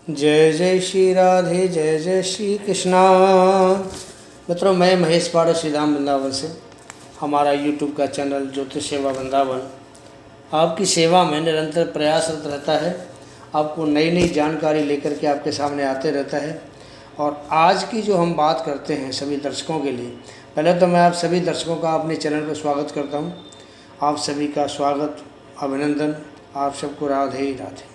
जय जय श्री राधे, जय जय श्री कृष्णा। मित्रों, मैं महेश पाड़ा श्री धाम वृंदावन से, हमारा यूट्यूब का चैनल ज्योतिष सेवा वृंदावन आपकी सेवा में निरंतर प्रयासरत रहता है। आपको नई नई जानकारी लेकर के आपके सामने आते रहता है। और आज की जो हम बात करते हैं सभी दर्शकों के लिए, पहले तो मैं आप सभी दर्शकों का अपने चैनल पर स्वागत करता हूं। आप सभी का स्वागत, अभिनंदन, आप सबको राधे ही राधे।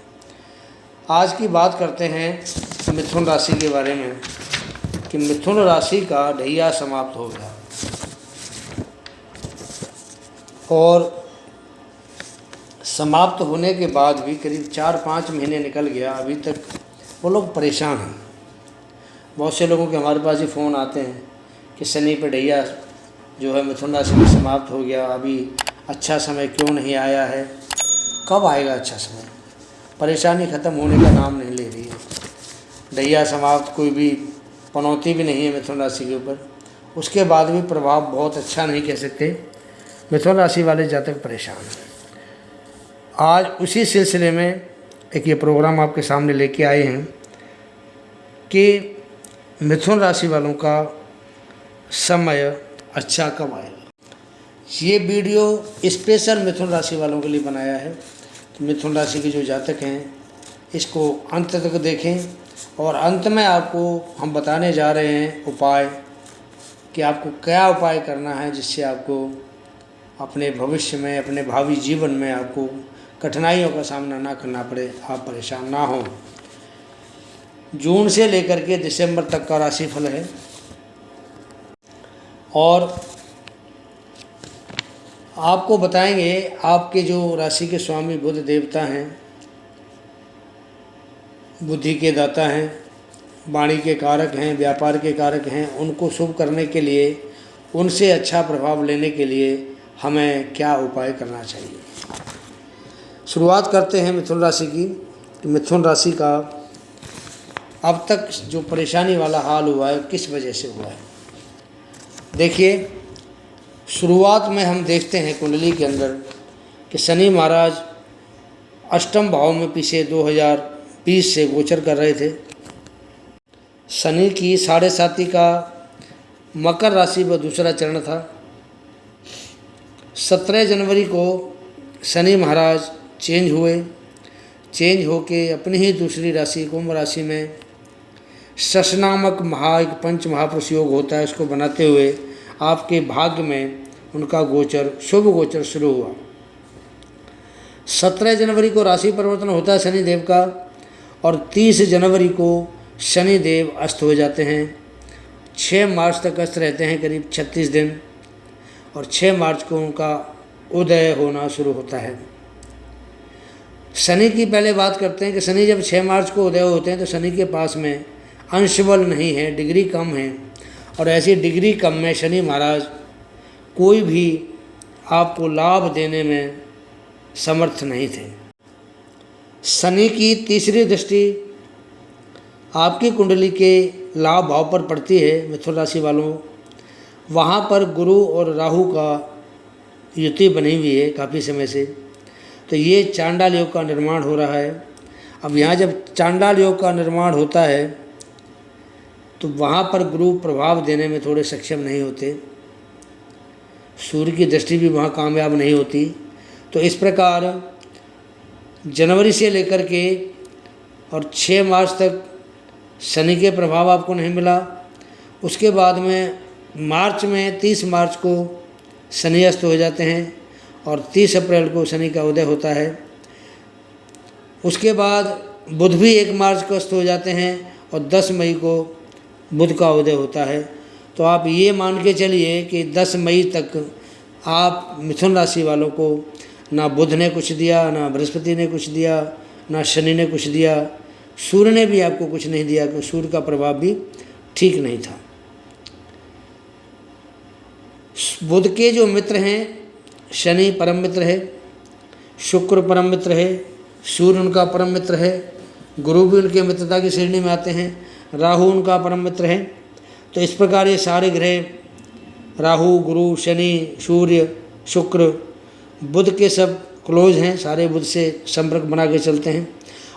आज की बात करते हैं मिथुन राशि के बारे में कि मिथुन राशि का ढैया समाप्त हो गया और समाप्त होने के बाद भी करीब 4-5 महीने निकल गया, अभी तक वो लोग परेशान हैं। बहुत से लोगों के हमारे पास ही फ़ोन आते हैं कि शनि पे ढैया जो है मिथुन राशि में समाप्त हो गया, अभी अच्छा समय क्यों नहीं आया है, कब आएगा अच्छा समय। परेशानी ख़त्म होने का नाम नहीं ले रही है। ढैया समाप्त, कोई भी पनौती भी नहीं है मिथुन राशि के ऊपर। उसके बाद भी प्रभाव बहुत अच्छा नहीं कह सकते। मिथुन राशि वाले जातक परेशान हैं। आज उसी सिलसिले में एक ये प्रोग्राम आपके सामने लेके आए हैं कि मिथुन राशि वालों का समय अच्छा कब आएगा। ये वीडियो स्पेशल मिथुन राशि वालों के लिए बनाया है। तो मिथुन राशि के जो जातक हैं इसको अंत तक देखें और अंत में आपको हम बताने जा रहे हैं उपाय कि आपको क्या उपाय करना है जिससे आपको अपने भविष्य में, अपने भावी जीवन में आपको कठिनाइयों का सामना ना करना पड़े, आप परेशान ना हों। जून से लेकर के दिसंबर तक का राशिफल है और आपको बताएंगे आपके जो राशि के स्वामी बुध देवता हैं, बुद्धि के दाता हैं, वाणी के कारक हैं, व्यापार के कारक हैं, उनको शुभ करने के लिए, उनसे अच्छा प्रभाव लेने के लिए हमें क्या उपाय करना चाहिए। शुरुआत करते हैं मिथुन राशि की। मिथुन राशि का अब तक जो परेशानी वाला हाल हुआ है किस वजह से हुआ है। देखिए, शुरुआत में हम देखते हैं कुंडली के अंदर कि शनि महाराज अष्टम भाव में पीछे 2020 से गोचर कर रहे थे। शनि की 7.5 का मकर राशि पर दूसरा चरण था। 17 जनवरी को शनि महाराज चेंज हुए। चेंज होके अपनी ही दूसरी राशि कुंभ राशि में शश नामक एक पंच महापुरुष योग होता है, उसको बनाते हुए आपके भाग्य में उनका गोचर, शुभ गोचर शुरू हुआ। 17 जनवरी को राशि परिवर्तन होता है शनिदेव का और 30 जनवरी को शनिदेव अस्त हो जाते हैं। 6 मार्च तक अस्त रहते हैं, करीब 36 दिन, और 6 मार्च को उनका उदय होना शुरू होता है। शनि की पहले बात करते हैं कि शनि जब 6 मार्च को उदय होते हैं तो शनि के पास में अंश बल नहीं है, डिग्री कम है, और ऐसी डिग्री कम में शनि महाराज कोई भी आपको लाभ देने में समर्थ नहीं थे। शनि की तीसरी दृष्टि आपकी कुंडली के लाभ भाव पर पड़ती है मिथुन राशि वालों। वहाँ पर गुरु और राहु का युति बनी हुई है काफ़ी समय से, तो ये चांडाल योग का निर्माण हो रहा है। अब यहाँ जब चांडाल योग का निर्माण होता है तो वहाँ पर गुरु प्रभाव देने में थोड़े सक्षम नहीं होते, सूर्य की दृष्टि भी वहाँ कामयाब नहीं होती। तो इस प्रकार जनवरी से लेकर के और 6 मार्च तक शनि के प्रभाव आपको नहीं मिला। उसके बाद में मार्च में 30 मार्च को शनि अस्त हो जाते हैं और 30 अप्रैल को शनि का उदय होता है। उसके बाद बुध भी 1 मार्च को अस्त हो जाते हैं और 10 मई को बुध का उदय होता है। तो आप ये मान के चलिए कि 10 मई तक आप मिथुन राशि वालों को ना बुध ने कुछ दिया, ना बृहस्पति ने कुछ दिया, ना शनि ने कुछ दिया, सूर्य ने भी आपको कुछ नहीं दिया, क्योंकि सूर्य का प्रभाव भी ठीक नहीं था। बुध के जो मित्र हैं, शनि परम मित्र है, शुक्र परम मित्र है, सूर्य उनका परम मित्र है, गुरु भी उनके मित्रता की श्रेणी में आते हैं, राहु उनका परम मित्र है। तो इस प्रकार ये सारे ग्रह, राहु, गुरु, शनि, सूर्य, शुक्र, बुध के सब क्लोज हैं, सारे बुध से संपर्क बना के चलते हैं।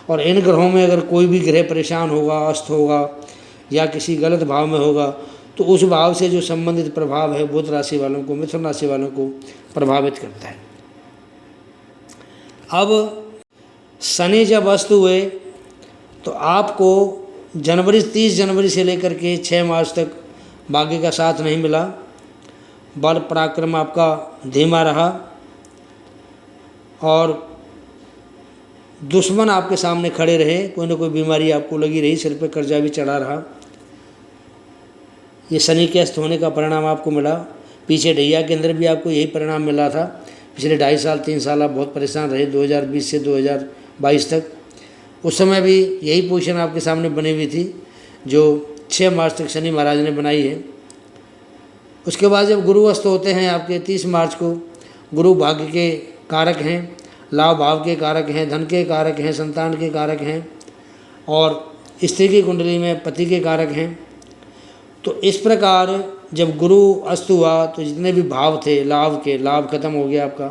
और इन ग्रहों में अगर कोई भी ग्रह परेशान होगा, अस्त होगा या किसी गलत भाव में होगा तो उस भाव से जो संबंधित प्रभाव है बुध राशि वालों को, मिथुन राशि वालों को प्रभावित करता है। अब शनि जब अस्त हुए तो आपको 30 जनवरी से लेकर के 6 मार्च तक भाग्य का साथ नहीं मिला। बल पराक्रम आपका धीमा रहा और दुश्मन आपके सामने खड़े रहे, कोई ना कोई बीमारी आपको लगी रही, सिर पे कर्जा भी चढ़ा रहा। ये शनि के अस्त होने का परिणाम आपको मिला। पीछे ढैया के अंदर भी आपको यही परिणाम मिला था। पिछले 2.5 साल 3 साल आप बहुत परेशान रहे, 2020 से 2022 तक। उस समय भी यही पोजीशन आपके सामने बनी हुई थी जो 6 मार्च तक शनि महाराज ने बनाई है। उसके बाद जब गुरु अस्त होते हैं आपके 30 मार्च को, गुरु भाग्य के कारक हैं, लाभ भाव के कारक हैं, धन के कारक हैं, संतान के कारक हैं और स्त्री की कुंडली में पति के कारक हैं। तो इस प्रकार जब गुरु अस्त हुआ तो जितने भी भाव थे लाभ खत्म हो गया आपका,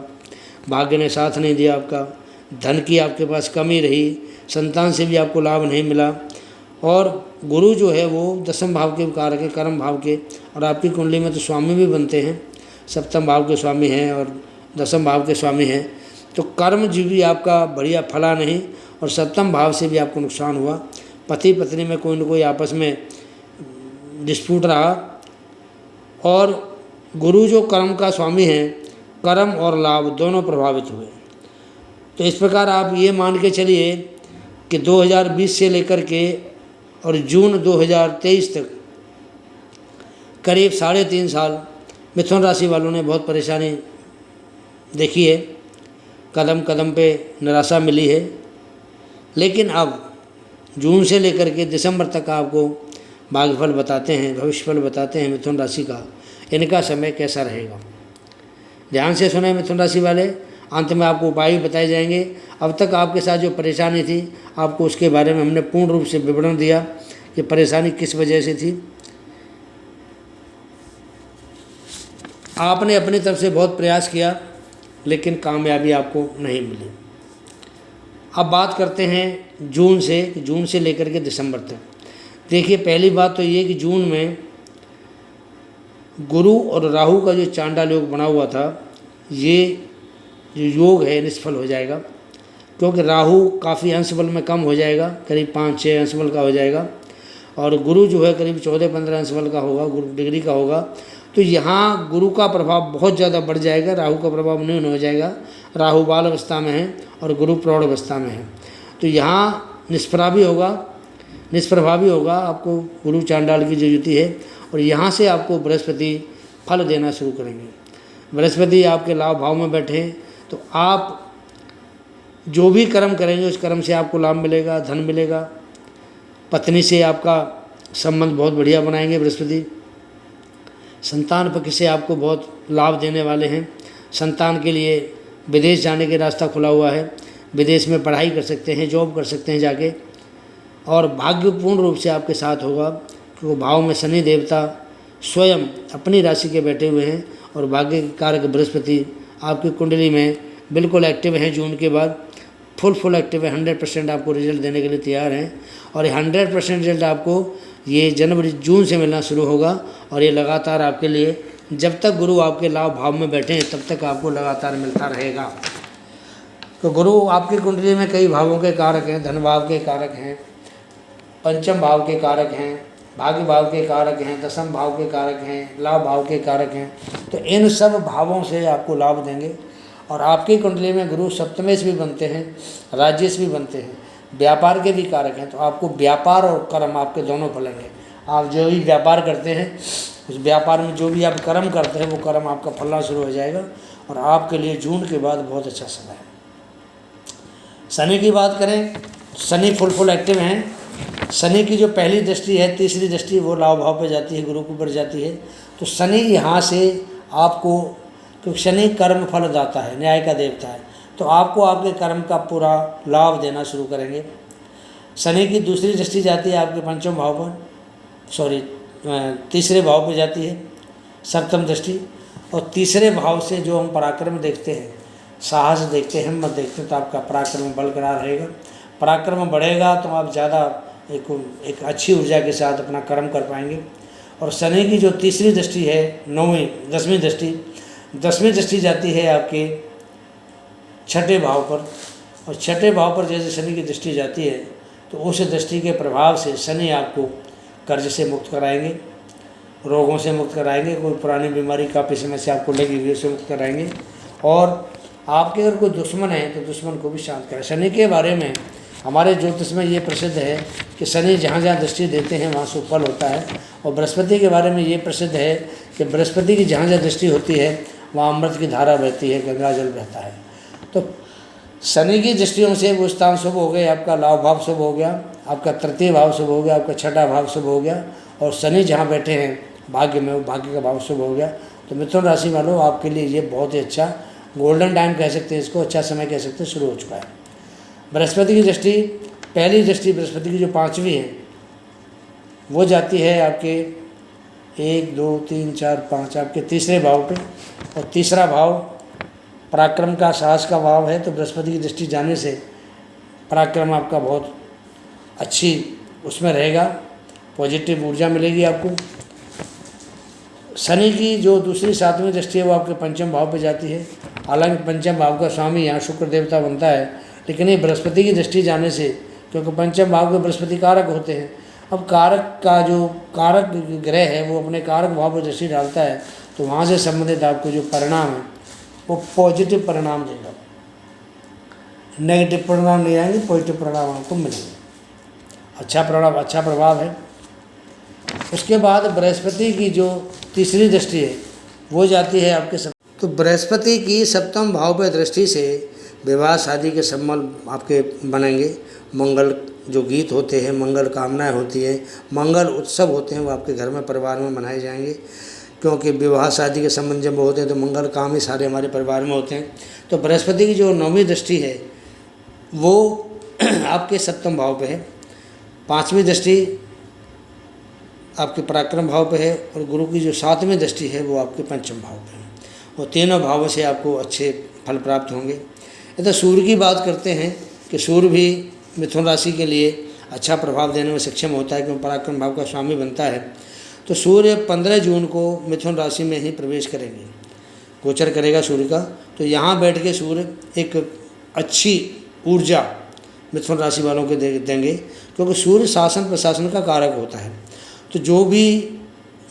भाग्य ने साथ नहीं दिया आपका, धन की आपके पास कमी रही, संतान से भी आपको लाभ नहीं मिला। और गुरु जो है वो 10वें भाव के कारक है, कर्म भाव के, और आपकी कुंडली में तो स्वामी भी बनते हैं, 7वें भाव के स्वामी हैं और 10वें भाव के स्वामी हैं। तो कर्म जी भी आपका बढ़िया फला नहीं और 7वें भाव से भी आपको नुकसान हुआ। पति पत्नी में कोई न कोई आपस में डिस्प्यूट रहा और गुरु जो कर्म का स्वामी है, कर्म और लाभ दोनों प्रभावित हुए। तो इस प्रकार आप ये मान के चलिए कि 2020 से लेकर के और जून 2023 तक करीब 3.5 साल मिथुन राशि वालों ने बहुत परेशानी देखी है, कदम कदम पे निराशा मिली है। लेकिन अब जून से लेकर के दिसंबर तक आपको भाग्यफल बताते हैं, भविष्यफल बताते हैं मिथुन राशि का, इनका समय कैसा रहेगा। ध्यान से सुने मिथुन राशि वाले, अंत में आपको उपाय भी बताए जाएंगे। अब तक आपके साथ जो परेशानी थी आपको उसके बारे में हमने पूर्ण रूप से विवरण दिया कि परेशानी किस वजह से थी। आपने अपनी तरफ से बहुत प्रयास किया लेकिन कामयाबी आपको नहीं मिली। अब बात करते हैं जून से लेकर के दिसंबर तक। देखिए, पहली बात तो ये कि जून में गुरु और राहु का जो चांडाल योग बना हुआ था, ये जो योग है निष्फल हो जाएगा, क्योंकि राहु काफ़ी अंश बल में कम हो जाएगा, करीब 5-6 अंश बल का हो जाएगा, और गुरु जो है करीब 14-15 अंश बल का होगा, गुरु डिग्री का होगा। तो यहाँ गुरु का प्रभाव बहुत ज़्यादा बढ़ जाएगा, राहु का प्रभाव न्यून हो जाएगा। राहु बाल अवस्था में है और गुरु प्रौढ़ अवस्था में है, तो यहाँ निष्प्रभावी होगा आपको गुरु चांडाल की जो युति है। और यहाँ से आपको बृहस्पति फल देना शुरू करेंगे। बृहस्पति आपके लाभ भाव में बैठे तो आप जो भी कर्म करेंगे उस कर्म से आपको लाभ मिलेगा, धन मिलेगा। पत्नी से आपका संबंध बहुत बढ़िया बनाएंगे बृहस्पति। संतान पक्ष से आपको बहुत लाभ देने वाले हैं। संतान के लिए विदेश जाने के रास्ता खुला हुआ है, विदेश में पढ़ाई कर सकते हैं, जॉब कर सकते हैं जाके। और भाग्यपूर्ण रूप से आपके साथ होगा क्योंकि भाव में शनि देवता स्वयं अपनी राशि के बैठे हुए हैं और भाग्य के कारक बृहस्पति आपकी कुंडली में बिल्कुल एक्टिव हैं। जून के बाद फुल एक्टिव है, 100% आपको रिजल्ट देने के लिए तैयार हैं। और ये 100% रिजल्ट आपको ये जून से मिलना शुरू होगा और ये लगातार आपके लिए जब तक गुरु आपके लाभ भाव में बैठे हैं तब तक आपको लगातार मिलता रहेगा। तो गुरु आपकी कुंडली में कई भावों के कारक हैं, धन भाव के कारक हैं, पंचम भाव के कारक हैं, भाग्य भाव के कारक हैं, दशम भाव के कारक हैं, लाभ भाव के कारक हैं। तो इन सब भावों से आपको लाभ देंगे। और आपकी कुंडली में गुरु सप्तमेश भी बनते हैं, राज्येश भी बनते हैं, व्यापार के भी कारक हैं। तो आपको व्यापार और कर्म आपके दोनों फलेंगे। आप जो भी व्यापार करते हैं उस व्यापार में जो भी आप कर्म करते हैं वो कर्म आपका फलना शुरू हो जाएगा और आपके लिए जून के बाद बहुत अच्छा समय है। शनि की बात करें, शनि फुल एक्टिव हैं। शनि की जो पहली दृष्टि है, तीसरी दृष्टि वो लाभ भाव पे जाती है, गुरु के ऊपर जाती है। तो शनि यहाँ से आपको, क्योंकि शनि कर्म फल दाता है, न्याय का देवता है, तो आपको आपके कर्म का पूरा लाभ देना शुरू करेंगे। शनि की दूसरी दृष्टि जाती है आपके पंचम भाव पर, तीसरे भाव पर जाती है सप्तम दृष्टि। और तीसरे भाव से जो हम पराक्रम देखते हैं, साहस देखते हैं, हिम्मत देखते हैं, तो आपका पराक्रम बरकरार रहेगा। पराक्रम बढ़ेगा तो आप ज़्यादा एक अच्छी ऊर्जा के साथ अपना कर्म कर पाएंगे। और शनि की जो तीसरी दृष्टि है, 10वीं दृष्टि जाती है आपके छठे भाव पर। और छठे भाव पर जैसे शनि की दृष्टि जाती है तो उस दृष्टि के प्रभाव से शनि आपको कर्ज से मुक्त कराएंगे, रोगों से मुक्त कराएंगे, कोई पुरानी बीमारी काफ़ी समय से आपको लगी हुई उससे मुक्त कराएंगे। और आपके अगर कोई दुश्मन है तो दुश्मन को भी शांत करें। शनि के बारे में हमारे ज्योतिष में ये प्रसिद्ध है कि शनि जहाँ जहाँ दृष्टि देते हैं वहाँ सुफल होता है। और बृहस्पति के बारे में ये प्रसिद्ध है कि बृहस्पति की जहाँ जहाँ दृष्टि होती है वहाँ अमृत की धारा बहती है, गंगा जल बहता है। तो शनि की दृष्टियों से वो स्थान शुभ हो गए, आपका लाभ भाव शुभ हो गया, आपका तृतीय भाव शुभ हो गया, आपका छठा भाव शुभ हो गया। और शनि जहाँ बैठे हैं भाग्य में, वो भाग्य का भाव शुभ हो गया। तो मिथुन राशि वालों, आपके लिए ये बहुत ही अच्छा गोल्डन टाइम कह सकते हैं इसको, अच्छा समय कह सकते हैं, शुरू हो चुका है। बृहस्पति की दृष्टि, पहली दृष्टि बृहस्पति की जो 5वीं है वो जाती है आपके 1 2 3 4 5 आपके तीसरे भाव पे। और तीसरा भाव पराक्रम का, साहस का भाव है। तो बृहस्पति की दृष्टि जाने से पराक्रम आपका बहुत अच्छी उसमें रहेगा, पॉजिटिव ऊर्जा मिलेगी आपको। शनि की जो दूसरी 7वीं दृष्टि है वो आपके पंचम भाव पे जाती है। हालांकि पंचम भाव का स्वामी यहाँ शुक्र देवता बनता है, लेकिन ये बृहस्पति की दृष्टि जाने से, क्योंकि पंचम भाव के बृहस्पति कारक होते हैं, अब कारक का जो कारक ग्रह है वो अपने कारक भाव पर दृष्टि डालता है, तो वहाँ से संबंधित आपको जो परिणाम है वो पॉजिटिव परिणाम देगा। नेगेटिव परिणाम नहीं आएंगे, पॉजिटिव परिणाम आपको मिलेंगे, अच्छा प्रभाव है। उसके बाद बृहस्पति की जो तीसरी दृष्टि है वो जाती है आपके तो बृहस्पति की 7वें भाव पर दृष्टि से विवाह शादी के संबंध आपके बनेंगे। मंगल जो गीत होते हैं, मंगल कामनाएं होती है, मंगल उत्सव होते हैं, वो आपके घर में परिवार में मनाए जाएंगे। क्योंकि विवाह शादी के संबंध जब होते हैं तो मंगल काम ही सारे हमारे परिवार में होते हैं। तो बृहस्पति की जो 9वीं दृष्टि है वो आपके 7वें भाव पे है, 5वीं दृष्टि आपके पराक्रम भाव पे है, और गुरु की जो 7वीं दृष्टि है वो आपके पंचम भाव पे है। और तीनों भावों से आपको अच्छे फल प्राप्त होंगे। तो सूर्य की बात करते हैं कि सूर्य भी मिथुन राशि के लिए अच्छा प्रभाव देने में सक्षम होता है, क्योंकि पराक्रम भाव का स्वामी बनता है। तो सूर्य 15 जून को मिथुन राशि में ही प्रवेश करेंगे, गोचर करेगा सूर्य का। तो यहाँ बैठ के सूर्य एक अच्छी ऊर्जा मिथुन राशि वालों को देंगे, क्योंकि सूर्य शासन प्रशासन का कारक होता है। तो जो भी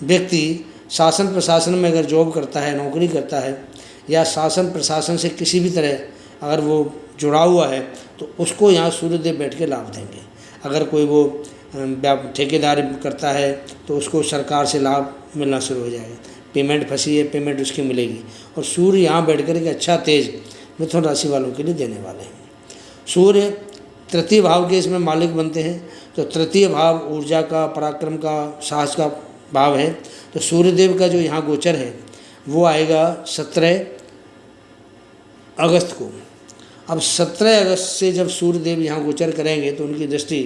व्यक्ति शासन प्रशासन में अगर जॉब करता है, नौकरी करता है, या शासन प्रशासन से किसी भी तरह अगर वो जुड़ा हुआ है, तो उसको यहाँ सूर्यदेव बैठ के लाभ देंगे। अगर कोई वो ठेकेदारी करता है तो उसको सरकार से लाभ मिलना शुरू हो जाएगा, पेमेंट फंसी है, पेमेंट उसकी मिलेगी। और सूर्य यहाँ बैठ कर एक अच्छा तेज मिथुन राशि वालों के लिए देने वाले हैं। सूर्य तृतीय भाव के इसमें मालिक बनते हैं। तो तृतीय भाव ऊर्जा का, पराक्रम का, साहस का भाव है। तो सूर्यदेव का जो यहाँ गोचर है वो आएगा 17 अगस्त को। अब 17 अगस्त से जब सूर्यदेव यहाँ गोचर करेंगे तो उनकी दृष्टि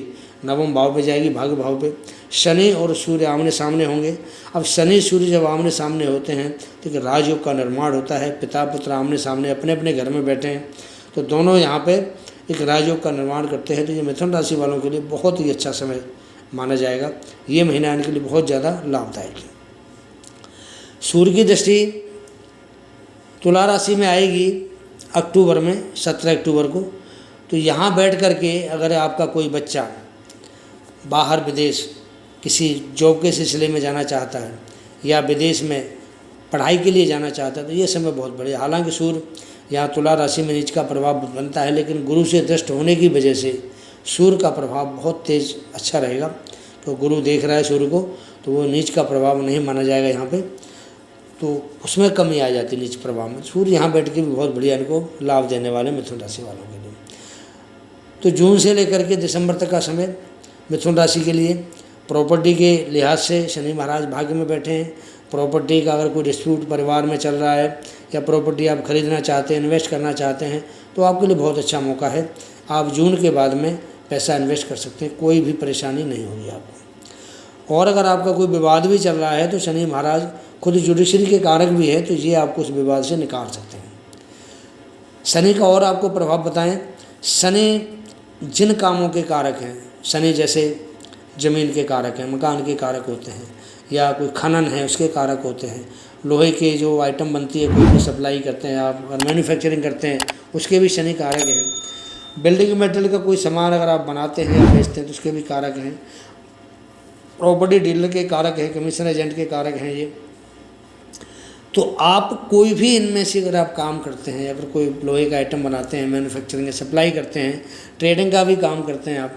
9वें भाव पे जाएगी, भाग्य भाव पे। शनि और सूर्य आमने सामने होंगे। अब शनि सूर्य जब आमने सामने होते हैं तो एक राजयोग का निर्माण होता है। पिता पुत्र आमने सामने अपने अपने घर में बैठे हैं, तो दोनों यहाँ पे एक राजयोग का निर्माण करते हैं। तो ये मिथुन राशि वालों के लिए बहुत ही अच्छा समय माना जाएगा। ये महीना इनके लिए बहुत ज़्यादा लाभदायक है। सूर्य की दृष्टि तुला राशि में आएगी अक्टूबर में, 17 अक्टूबर को। तो यहाँ बैठ कर के अगर आपका कोई बच्चा बाहर विदेश किसी जॉब के सिलसिले में जाना चाहता है या विदेश में पढ़ाई के लिए जाना चाहता है तो ये समय बहुत बढ़िया। हालांकि सूर्य यहाँ तुला राशि में नीच का प्रभाव बनता है, लेकिन गुरु से दृष्ट होने की वजह से सूर्य का प्रभाव बहुत तेज अच्छा रहेगा। तो गुरु देख रहा है सूर्य को, तो वो नीच का प्रभाव नहीं माना जाएगा यहाँ पे, तो उसमें कमी आ जाती है नीच प्रभाव में। सूर्य यहाँ बैठ के भी बहुत बढ़िया इनको लाभ देने वाले मिथुन राशि वालों के लिए। तो जून से लेकर के दिसंबर तक का समय मिथुन राशि के लिए प्रॉपर्टी के लिहाज से शनि महाराज भाग्य में बैठे हैं। प्रॉपर्टी का अगर कोई डिस्प्यूट परिवार में चल रहा है या प्रॉपर्टी आप खरीदना चाहते हैं, इन्वेस्ट करना चाहते हैं, तो आपके लिए बहुत अच्छा मौका है। आप जून के बाद में पैसा इन्वेस्ट कर सकते हैं, कोई भी परेशानी नहीं होगी आपको। और अगर आपका कोई विवाद भी चल रहा है तो शनि महाराज खुद जुडिशरी के कारक भी है, तो ये आपको उस विवाद से निकाल सकते हैं। शनि का और आपको प्रभाव बताएं। शनि जिन कामों के कारक हैं, शनि जैसे ज़मीन के कारक हैं, मकान के कारक होते हैं, या कोई खनन है उसके कारक होते हैं, लोहे के जो आइटम बनती है कोई भी सप्लाई करते हैं आप और मैन्युफैक्चरिंग करते हैं उसके भी शनि कारक हैं। बिल्डिंग मटेरियल का कोई सामान अगर आप बनाते हैं या बेचते हैं तो उसके भी कारक हैं। प्रॉपर्टी डीलर के कारक हैं, कमीशन एजेंट के कारक हैं ये। तो आप कोई भी इनमें से अगर आप काम करते हैं, अगर कोई लोहे का आइटम बनाते हैं, मैन्युफैक्चरिंग सप्लाई करते हैं, ट्रेडिंग का भी काम करते हैं आप,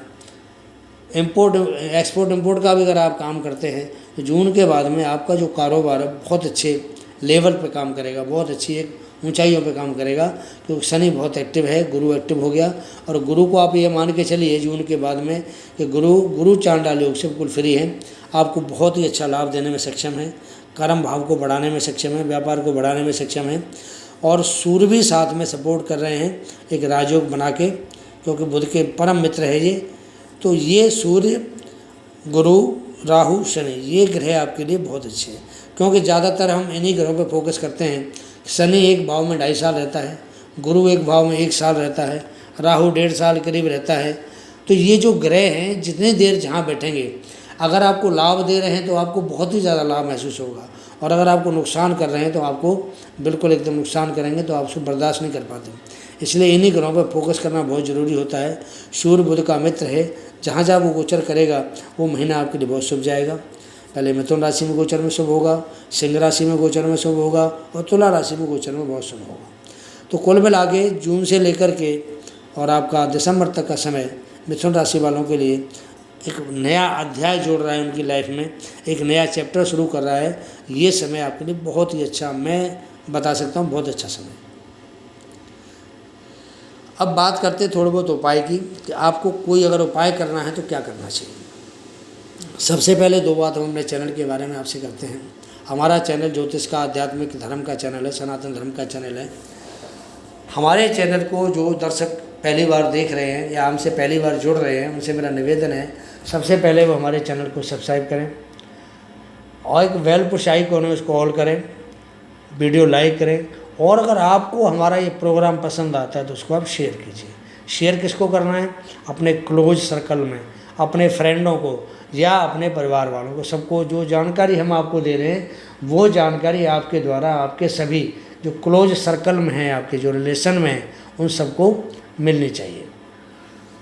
इंपोर्ट एक्सपोर्ट इंपोर्ट का भी अगर आप काम करते हैं, तो जून के बाद में आपका जो कारोबार है बहुत अच्छे लेवल पे काम करेगा, बहुत अच्छी एक ऊंचाइयों पे काम करेगा, क्योंकि शनि बहुत एक्टिव है, गुरु एक्टिव हो गया। और गुरु को आप ये मान के चलिए जून के बाद में कि गुरु चांडाल योग से बिल्कुल फ्री है, आपको बहुत ही अच्छा लाभ देने में सक्षम है, कर्म भाव को बढ़ाने में सक्षम है, व्यापार को बढ़ाने में सक्षम है। और सूर्य भी साथ में सपोर्ट कर रहे हैं एक राजयोग बना के, क्योंकि बुध के परम मित्र है ये। तो ये सूर्य, गुरु, राहु, शनि ये ग्रह आपके लिए बहुत अच्छे हैं, क्योंकि ज़्यादातर हम इन्हीं ग्रहों पर फोकस करते हैं। शनि एक भाव में 2.5 साल रहता है, गुरु एक भाव में 1 साल रहता है, राहु 1.5 साल करीब रहता है। तो ये जो ग्रह हैं जितनी देर जहाँ बैठेंगे, अगर आपको लाभ दे रहे हैं तो आपको बहुत ही ज़्यादा लाभ महसूस होगा, और अगर आपको नुकसान कर रहे हैं तो आपको बिल्कुल एकदम नुकसान करेंगे, तो आप उसको बर्दाश्त नहीं कर पाते। इसलिए इन्हीं ग्रहों पर फोकस करना बहुत ज़रूरी होता है। सूर्य बुध का मित्र है, जहाँ जहाँ वो गोचर करेगा वो महीना आपके लिए बहुत शुभ जाएगा। पहले मिथुन राशि में गोचर में शुभ होगा, सिंह राशि में गोचर में शुभ होगा, और तुला राशि में गोचर में बहुत शुभ होगा। तो कुल मिला के जून से लेकर के और आपका दिसंबर तक का समय मिथुन राशि वालों के लिए एक नया अध्याय जोड़ रहा है उनकी लाइफ में, एक नया चैप्टर शुरू कर रहा है। ये समय आपके लिए बहुत ही अच्छा, मैं बता सकता हूँ बहुत अच्छा समय। अब बात करते हैं थोड़े बहुत उपाय की, कि आपको कोई अगर उपाय करना है तो क्या करना चाहिए। सबसे पहले 2 बात हम अपने चैनल के बारे में आपसे करते हैं। हमारा चैनल ज्योतिष का, आध्यात्मिक धर्म का चैनल है, सनातन धर्म का चैनल है। हमारे चैनल को जो दर्शक पहली बार देख रहे हैं या हमसे पहली बार जुड़ रहे हैं, उनसे मेरा निवेदन है सबसे पहले वो हमारे चैनल को सब्सक्राइब करें, और एक बेल पुश आइकॉन है उसको ऑल करें, वीडियो लाइक करें, और अगर आपको हमारा ये प्रोग्राम पसंद आता है तो उसको आप शेयर कीजिए। शेयर किसको करना है? अपने क्लोज सर्कल में, अपने फ्रेंडों को या अपने परिवार वालों को, सबको। जो जानकारी हम आपको दे रहे हैं वो जानकारी आपके द्वारा आपके सभी जो क्लोज सर्कल में हैं, आपके जो रिलेशन में हैं, उन सबको मिलनी चाहिए।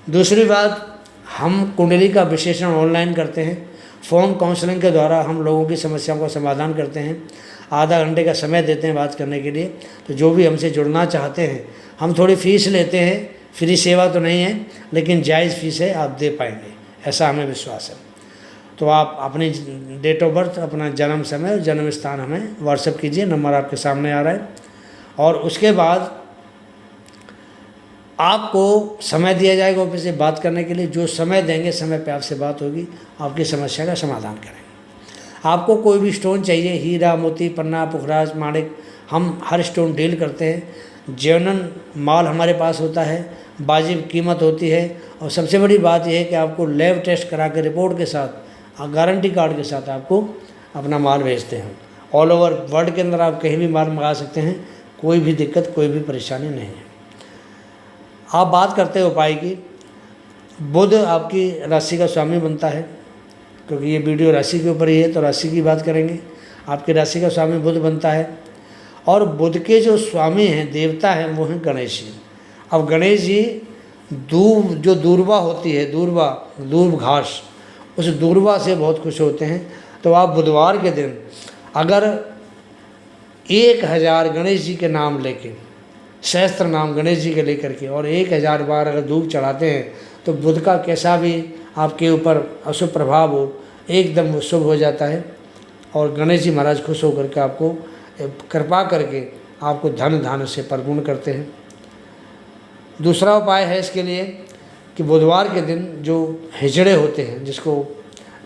दूसरी बात, हम कुंडली का विश्लेषण ऑनलाइन करते हैं, फ़ोन काउंसलिंग के द्वारा हम लोगों की समस्याओं का समाधान करते हैं। आधा घंटे का समय देते हैं बात करने के लिए। तो जो भी हमसे जुड़ना चाहते हैं, हम थोड़ी फ़ीस लेते हैं, फ्री सेवा तो नहीं है, लेकिन जायज़ फ़ीस है, आप दे पाएंगे ऐसा हमें विश्वास है। तो आप अपनी डेट ऑफ बर्थ, अपना जन्म समय और जन्म स्थान हमें व्हाट्सएप कीजिए, नंबर आपके सामने आ रहा है। और उसके बाद आपको समय दिया जाएगा ऑफिस से बात करने के लिए। जो समय देंगे, समय पे आपसे बात होगी, आपकी समस्या का समाधान करेंगे। आपको कोई भी स्टोन चाहिए, हीरा, मोती, पन्ना, पुखराज, माणिक, हम हर स्टोन डील करते हैं। जेन्युइन माल हमारे पास होता है, वाजिब कीमत होती है, और सबसे बड़ी बात यह है कि आपको लैब टेस्ट करा के रिपोर्ट के साथ, गारंटी कार्ड के साथ आपको अपना माल भेजते हैं। ऑल ओवर वर्ल्ड के अंदर आप कहीं भी माल मंगा सकते हैं, कोई भी दिक्कत, कोई भी परेशानी नहीं है। आप बात करते हैं उपाय की। बुध आपकी राशि का स्वामी बनता है, क्योंकि ये वीडियो राशि के ऊपर ही है तो राशि की बात करेंगे। आपकी राशि का स्वामी बुध बनता है, और बुध के जो स्वामी हैं, देवता हैं, वो हैं गणेश जी। अब गणेश जी जो दूर्वा होती है, दूर्व घास, उस दूर्वा से बहुत खुश होते हैं। तो आप बुधवार के दिन अगर 1000 गणेश जी के नाम लेके, सहस्त्र नाम गणेश जी के लेकर के, और 1000 बार अगर धूप चढ़ाते हैं, तो बुध का कैसा भी आपके ऊपर अशुभ प्रभाव हो, एकदम शुभ हो जाता है। और गणेश जी महाराज खुश होकर के आपको कृपा करके आपको धन धान्य से परिपूर्ण करते हैं। दूसरा उपाय है इसके लिए कि बुधवार के दिन जो हिजड़े होते हैं, जिसको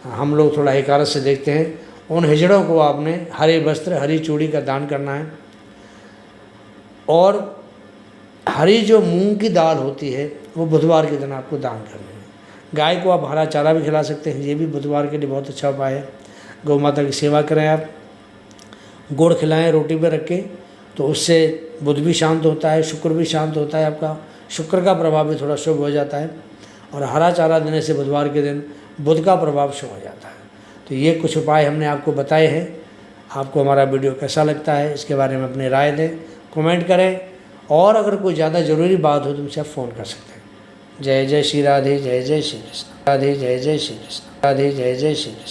हम लोग थोड़ा हिकारत से देखते हैं, उन हिजड़ों को आपने हरे वस्त्र, हरी चूड़ी का दान करना है। और हरी जो मूंग की दाल होती है, वो बुधवार के दिन आपको दान करनी है। गाय को आप हरा चारा भी खिला सकते हैं, ये भी बुधवार के लिए बहुत अच्छा उपाय है। गौ माता की सेवा करें आप, गुड़ खिलाएं रोटी पे रख के, तो उससे बुध भी शांत होता है, शुक्र भी शांत होता है। आपका शुक्र का प्रभाव भी थोड़ा शुभ हो जाता है। और हरा चारा देने से बुधवार के दिन बुध का प्रभाव शुरू हो जाता है। तो ये कुछ उपाय हमने आपको बताए हैं। आपको हमारा वीडियो कैसा लगता है इसके बारे में अपनी राय दें, कमेंट करें, और अगर कोई ज़्यादा ज़रूरी बात हो तो मुझसे आप फ़ोन कर सकते हैं। जय जय श्री राधे, जय जय श्री कृष्ण, राधे जय जय श्री कृष्ण, राधे जय जय श्री कृष्ण।